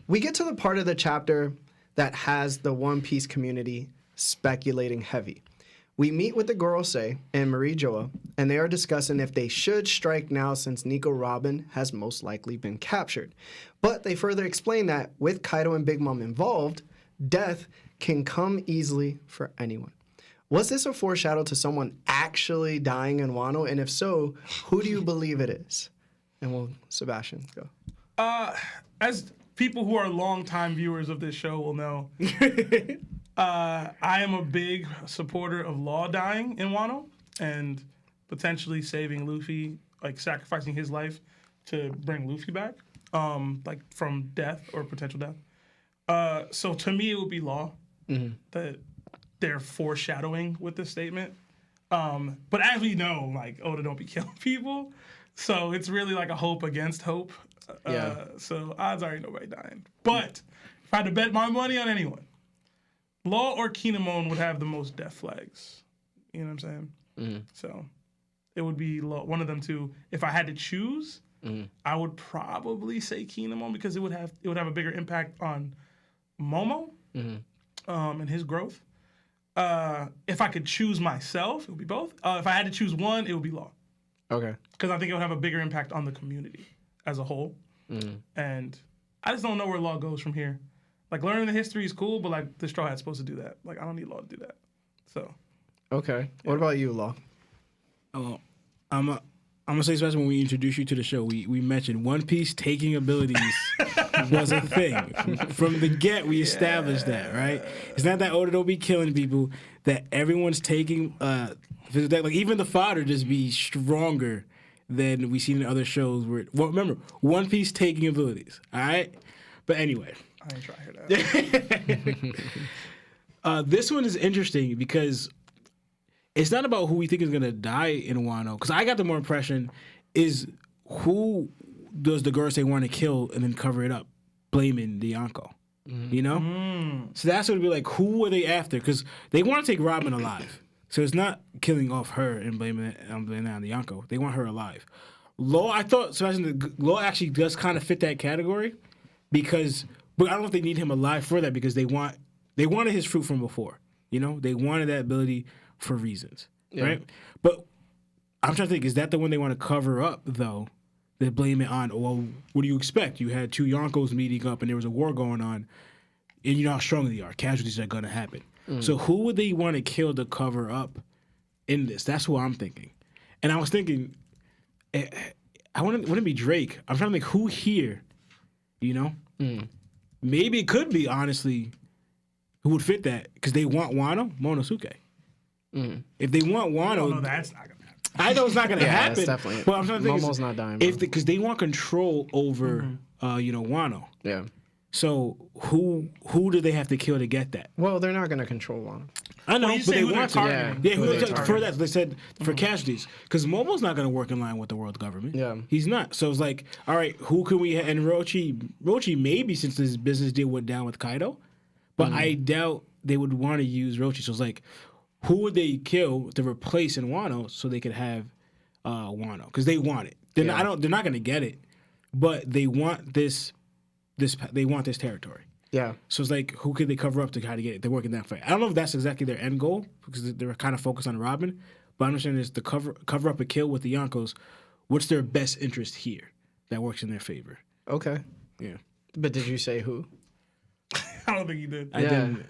We get to the part of the chapter that has the One Piece community speculating heavy. We meet with the Gorosei and Marie Joa, and they are discussing if they should strike now since Nico Robin has most likely been captured. But they further explain that with Kaido and Big Mom involved, death can come easily for anyone. Was this a foreshadow to someone actually dying in Wano? And if so, who do you believe it is? And we'll, Sebastian, go. As people who are longtime viewers of this show will know, I am a big supporter of Law dying in Wano and potentially saving Luffy, like sacrificing his life to bring Luffy back, like from death or potential death. So to me, it would be Law that they're foreshadowing with this statement. But as we know, like Oda don't be killing people, so it's really like a hope against hope. So odds are ain't nobody dying. But if I had to bet my money on anyone, Law or Kinemon would have the most death flags. You know what I'm saying? So it would be Law, one of them two. If I had to choose, I would probably say Kinemon because it would have a bigger impact on Momo and his growth. If I could choose myself, it would be both. If I had to choose one, it would be Law. Okay. Because I think it would have a bigger impact on the community as a whole. And I just don't know where Law goes from here. Like, learning the history is cool, but, like, the Straw Hat's supposed to do that. Like, I don't need Law to do that. So. Okay. Yeah. What about you, Law? Oh, I'm going to say, especially when we introduced you to the show, we mentioned One Piece taking abilities was a thing. From the get, we established that, right? It's not that Oda don't be killing people, that everyone's taking, like, even the fodder just be stronger than we seen in other shows. Well, remember, One Piece taking abilities, all right? But anyway. I ain't trying to hear that. This one is interesting because it's not about who we think is going to die in Wano. Because I got the more impression is who does the Gorosei want to kill and then cover it up, blaming the Yonko. You know? So that's what it'd be like, who are they after? Because they want to take Robin alive. So it's not killing off her and blaming it on the Yonko. They want her alive. Law, I thought Sebastian, Law actually does kind of fit that category because... But I don't know if they need him alive for that because they wanted his fruit from before. You know, they wanted that ability for reasons, right? But I'm trying to think, is that the one they want to cover up though? They blame it on. Well, what do you expect? You had two Yonkos meeting up and there was a war going on, and you know how strong they are. Casualties are going to happen. So who would they want to kill to cover up in this? That's what I'm thinking. And I was thinking, wouldn't it be Drake? I'm trying to think who here, you know. Maybe it could be, honestly, who would fit that? Because they want Wano, Momonosuke. If they want Wano... No, that's not going to happen. I know it's not going to happen. That's definitely... But I'm trying to think... Momo's not dying, Because they want control over, Wano. Yeah. So who do they have to kill to get that? Well, they're not going to control Wano. I know, but they want to. Yeah, who they're for that, they said for casualties. Because Momo's not going to work in line with the world government. Yeah. He's not. So it's like, all right, who can we... And Rochi maybe since this business deal went down with Kaido. But I doubt they would want to use Rochi. So it's like, who would they kill to replace in Wano so they could have Wano? Because they want it. They're not going to get it. But they want this territory. Yeah. So it's like, who could they cover up to kind of get it? They're working that fight. I don't know if that's exactly their end goal because they're kind of focused on Robin. But I understand is to cover up a kill with the Yonkos. What's their best interest here that works in their favor? Okay. Yeah. But did you say who? I don't think you did. I didn't.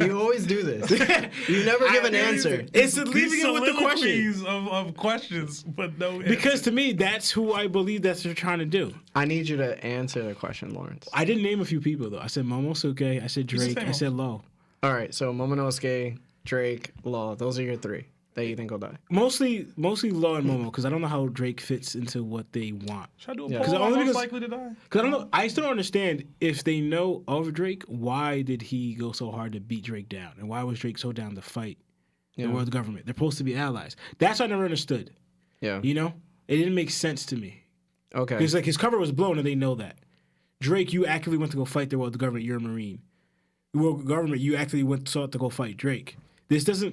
You always do this. You never give an answer. It's leaving it with the question. Of questions, but no answer. Because to me, that's who I believe that they're trying to do. I need you to answer the question, Lawrence. I didn't name a few people, though. I said Momosuke, I said Drake, I said Law. All right, so Momonosuke, Drake, Law. Those are your three that you think will die. Mostly Law and Momo, because I don't know how Drake fits into what they want. Should I do a poll on most likely to die? Because I don't know. I still don't understand if they know of Drake, why did he go so hard to beat Drake down? And why was Drake so down to fight the world government? They're supposed to be allies. That's what I never understood. Yeah. You know? It didn't make sense to me. Okay. Because like his cover was blown and they know that. Drake, you actively went to go fight the world government. You're a Marine. The world government, you actually sought to go fight Drake.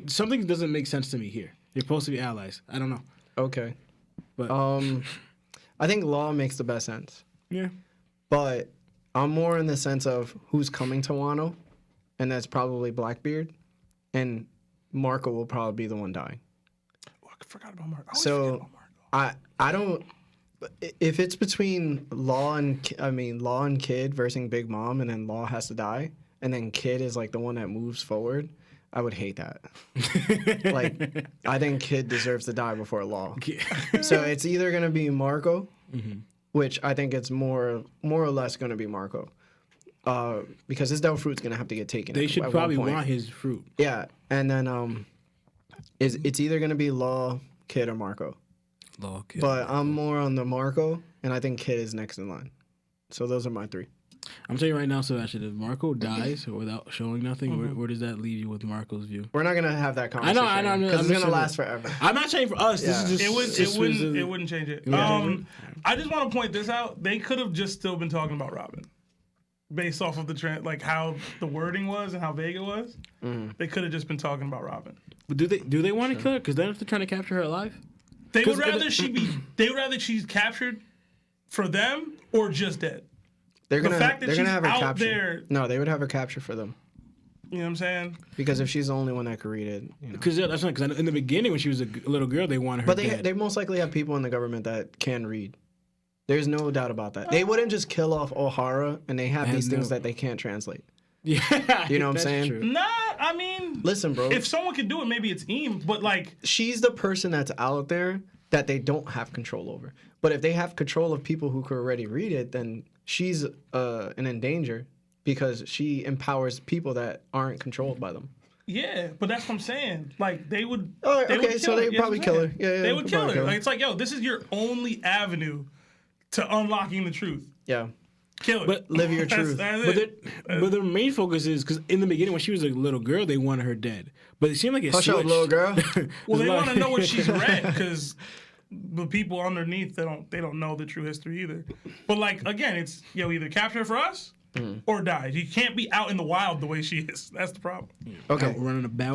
Something doesn't make sense to me here. They're supposed to be allies. I don't know. Okay. But I think Law makes the best sense. yeah. But I'm more in the sense of who's coming to Wano, and that's probably Blackbeard, and Marco will probably be the one dying. Oh, I forgot about Marco. So I don't. If it's between Law and Kid versus Big Mom, and then Law has to die, and then Kid is like the one that moves forward, I would hate that. Like, I think Kid deserves to die before Law. So it's either gonna be Marco, which I think it's more or less gonna be Marco, because his Devil Fruit's gonna have to get taken. They should at probably one point. want his fruit. Yeah, and then it's either gonna be Law, Kid, or Marco. Law, Kid. But I'm more on the Marco, and I think Kid is next in line. So those are my three. I'm telling you right now, Sebastian, if Marco dies without showing nothing, where does that leave you with Marco's view? We're not gonna have that conversation. I know, because it's gonna saying last forever. I'm not saying for us. Yeah. This is just It wouldn't change it. I just want to point this out. They could have just still been talking about Robin, based off of the trend, like how the wording was and how vague it was. They could have just been talking about Robin. But do they want to kill her? Because they're trying to capture her alive. They would rather she's captured for them or just dead. They're gonna fact that they're gonna she's have her out captured. there- No, they would have her captured for them. You know what I'm saying? Because if she's the only one that could read it, you know. Because that's not. Because in the beginning, when she was a little girl, they wanted her But dead. they most likely have people in the government that can read. There's no doubt about that. They wouldn't just kill off O'Hara, and they have these things that they can't translate. Yeah, You know what I'm that's saying? true. Nah, I mean, Listen, bro. if someone could do it, maybe it's Eam. But like, She's the person that's out there that they don't have control over. But if they have control of people who could already read it, then she's in danger because she empowers people that aren't controlled by them. yeah, but that's what I'm saying. Like, they would. Oh, they would okay, kill so her. they You know probably what I'm kill her. saying? Yeah, They would kill probably her. kill her. Like, it's like, yo, this is your only avenue to unlocking the truth. Yeah. Kill her. But Live your truth. That's But, it. but their main focus is because in the beginning, when she was a little girl, they wanted her dead. But it seemed like it Hush switched. up, little girl. Well, they It's want like- to know what she's read because the people underneath they don't know the true history either. But like again, it's either capture her for us or die. You can't be out in the wild the way she is. That's the problem. Okay. Out running about.